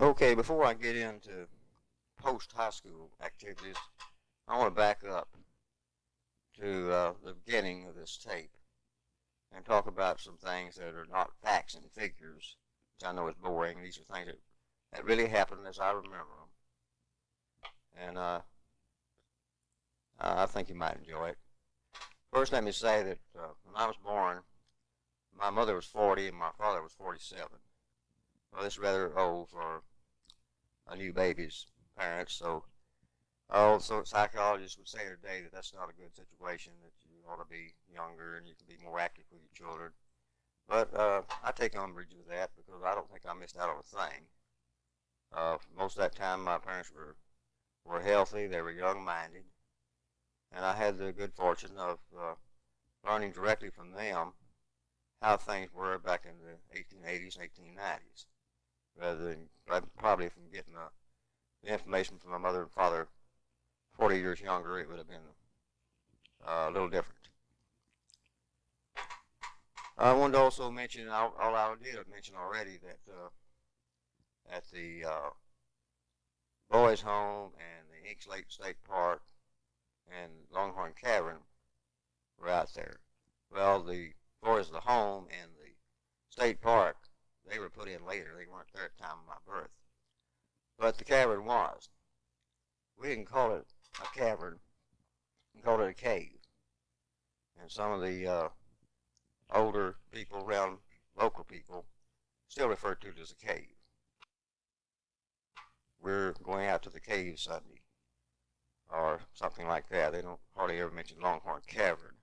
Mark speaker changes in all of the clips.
Speaker 1: Okay, before I get into post-high school activities, I want to back up to the beginning of this tape and talk about some things that are not facts and figures, which I know is boring. These are things that really happened as I remember them, and I think you might enjoy it. First, let me say that when I was born, my mother was 40 and my father was 47. Well, this is rather old for a new baby's parents, so also psychologists would say today that that's not a good situation, that you ought to be younger and you can be more active with your children. But I take umbrage with that because I don't think I missed out on a thing. Most of that time my parents were healthy, they were young-minded, and I had the good fortune of learning directly from them how things were back in the 1880s and 1890s, rather than probably from getting the information from my mother and father 40 years younger. It would have been a little different. I wanted to also mention, all I did mention already, that at the Boys Home and the Inks Lake State Park and Longhorn Cavern were out there. Well, the Boys of the Home and the State Park, they were put in later. They weren't there at the time of my birth. But the cavern was. We didn't call it a cavern. We called it a cave. And some of the older people around, local people, still refer to it as a cave. We're going out to the cave Sunday, or something like that. They don't hardly ever mention Longhorn Cavern.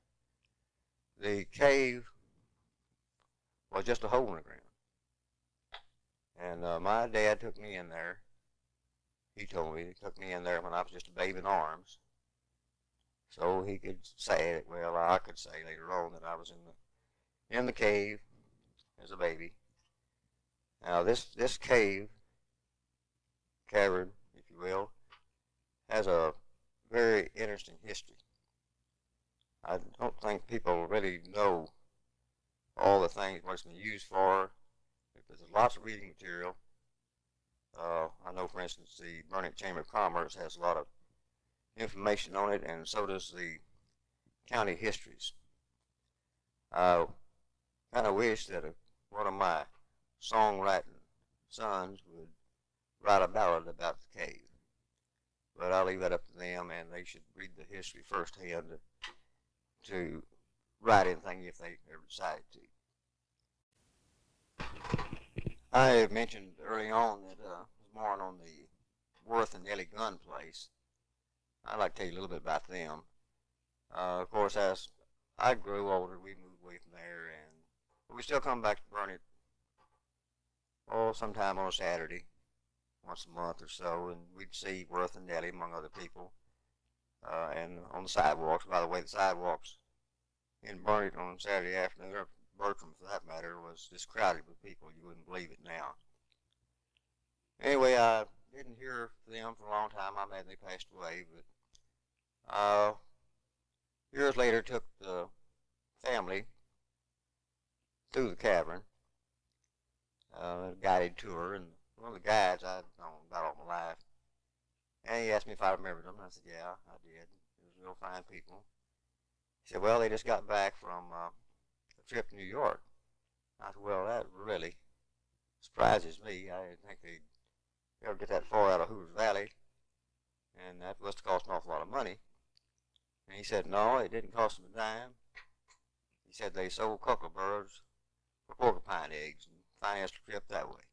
Speaker 1: The cave was just a hole in the ground. And my dad took me in there. He told me he took me in there when I was just a babe in arms, so he could say it. Well, I could say later on that I was in the cave as a baby. Now this cavern, if you will, has a very interesting history. I don't think people really know all the things what it's been used for. There's lots of reading material. I know, for instance, the Burnet Chamber of Commerce has a lot of information on it, and so does the county histories. I kind of wish that one of my songwriting sons would write a ballad about the cave, but I'll leave that up to them, and they should read the history firsthand to write anything if they ever decide to. I mentioned early on that I was born on the Worth and Nellie Gunn place. I'd like to tell you a little bit about them. Of course, as I grew older, we moved away from there, but we still come back to Burnet, sometime on a Saturday, once a month or so, and we'd see Worth and Nellie, among other people, and on the sidewalks. By the way, the sidewalks in Burnet on Saturday afternoon, or Bertram for that matter, was just crowded with people. You wouldn't believe it now. Anyway, I didn't hear them for a long time. I imagine they passed away, but years later took the family through the cavern, a guided tour, and one of the guides I'd known about all my life, and he asked me if I remembered them. I said, yeah, I did. It was real fine people. He said, well, they just got back from a trip to New York. I said, well, that really surprises me. I didn't think they'd ever get that far out of Hoover Valley, and that must have cost an awful lot of money. And he said, no, it didn't cost them a dime. He said they sold kookaburras for porcupine eggs and financed the trip that way.